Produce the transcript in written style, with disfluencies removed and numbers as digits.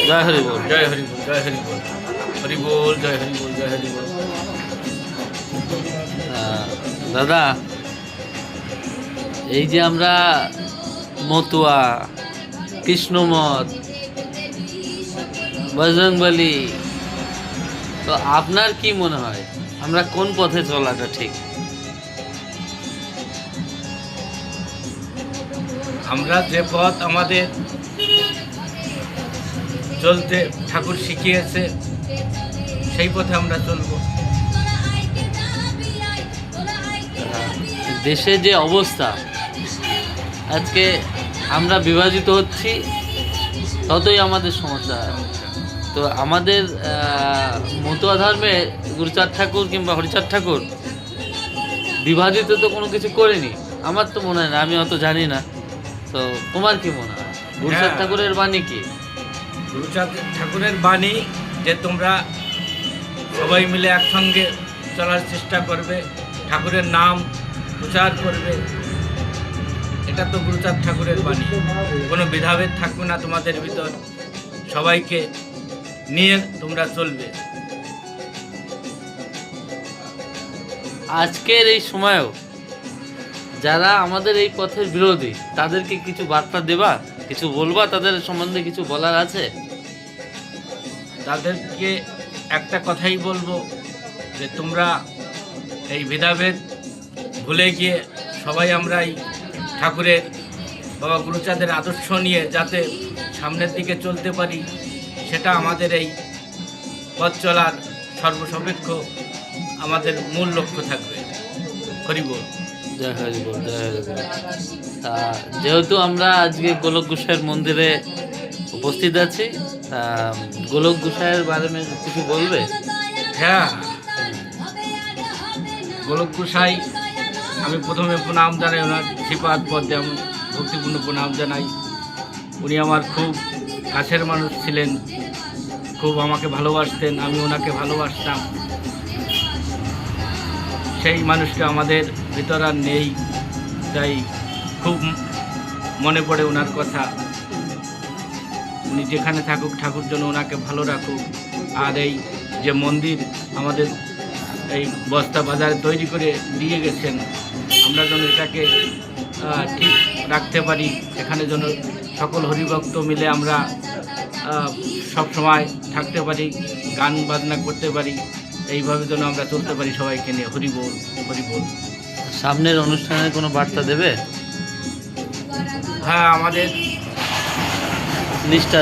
জয় হরি বল। জয় হরি বল, জয় হরি বল, হরি বল, জয় হরি বল, জয় হরি বল। দাদা, এই যে আমরা মতুয়া, কৃষ্ণমঠ, বজরংবলী, তো আপনার কি মনে হয় আমরা কোন পথে চলাটা ঠিক? আমরা যে পথ আমাদের চলতে ঠাকুর শিখিয়েছে সেই পথে আমরা চলবো। দেশে যে অবস্থা, আজকে আমরা বিভাজিত হচ্ছি, ততই আমাদের সমস্যা। তো আমাদের মতুয়া ধর্মে গুরুচাঁদ ঠাকুর কিংবা হরিচাঁদ ঠাকুর বিভাজিত তো কোনো কিছু করেনি, আমার তো মনে হয় না, আমি অত জানি না। তো তোমার কি মনে হয় গুরুচাঁদ ঠাকুরের বাণী কি? গুরুচাঁদ ঠাকুরের বাণী যে তোমরা সবাই মিলে একসঙ্গে চলার চেষ্টা করবে, ঠাকুরের নাম প্রচার করবে, এটা তো গুরুচাঁদ ঠাকুরের বাণী। কোনো ভেদাভেদ থাকবে না তোমাদের ভিতর, সবাইকে নিয়ে তোমরা চলবে। আজকের এই সময়েও যারা আমাদের এই পথের বিরোধী, তাদেরকে কিছু বার্তা দেবা, কিছু বলবা, তাদের সম্বন্ধে কিছু বলার আছে? তাদেরকে একটা কথাই বলবো যে তোমরা এই ভেদাভেদ ভুলে গিয়ে সবাই আমরা এই ঠাকুরের বাবা গুরুচাঁদের আদর্শ নিয়ে যাতে সামনের দিকে চলতে পারি, সেটা আমাদের এই পথ চলার সর্বসাপেক্ষ আমাদের মূল লক্ষ্য থাকবে। হরি বল, জয় হরি বল, জয় হরি বল। তা যেহেতু আমরা আজকে গোলক গোসাইয়ের মন্দিরে উপস্থিত আছি, তা গোলক গোসাইয়ের বারে কিছু বলবে? হ্যাঁ, গোলক গোসাই আমি প্রথমে প্রণাম জানাই, ওনার শ্রীপাদ পদ্মে আমি ভক্তিপূর্ণ প্রণাম জানাই। উনি আমার খুব কাছের মানুষ ছিলেন, খুব আমাকে ভালোবাসতেন, আমি ওনাকে ভালোবাসতাম। সেই মানুষটা আমাদের ভিতর আর নেই, তাই খুব মনে পড়ে ওনার কথা। উনি যেখানে থাকুক, ঠাকুর যেন ওনাকে ভালো রাখুক। আর এই যে মন্দির আমাদের এই বস্তা বাজারে তৈরি করে দিয়ে গেছেন, আমরা যেন এটাকে ঠিক রাখতে পারি, এখানে যেন সকল হরিভক্ত মিলে আমরা সব সময় থাকতে পারি, গান বাজনা করতে পারি, এইভাবে যেন আমরা চলতে পারি সবাইকে নিয়ে। হরি বল, হরি বল। সামনের অনুষ্ঠানে কোনো বার্তা দেবে? হ্যাঁ, আমাদের নিষ্ঠা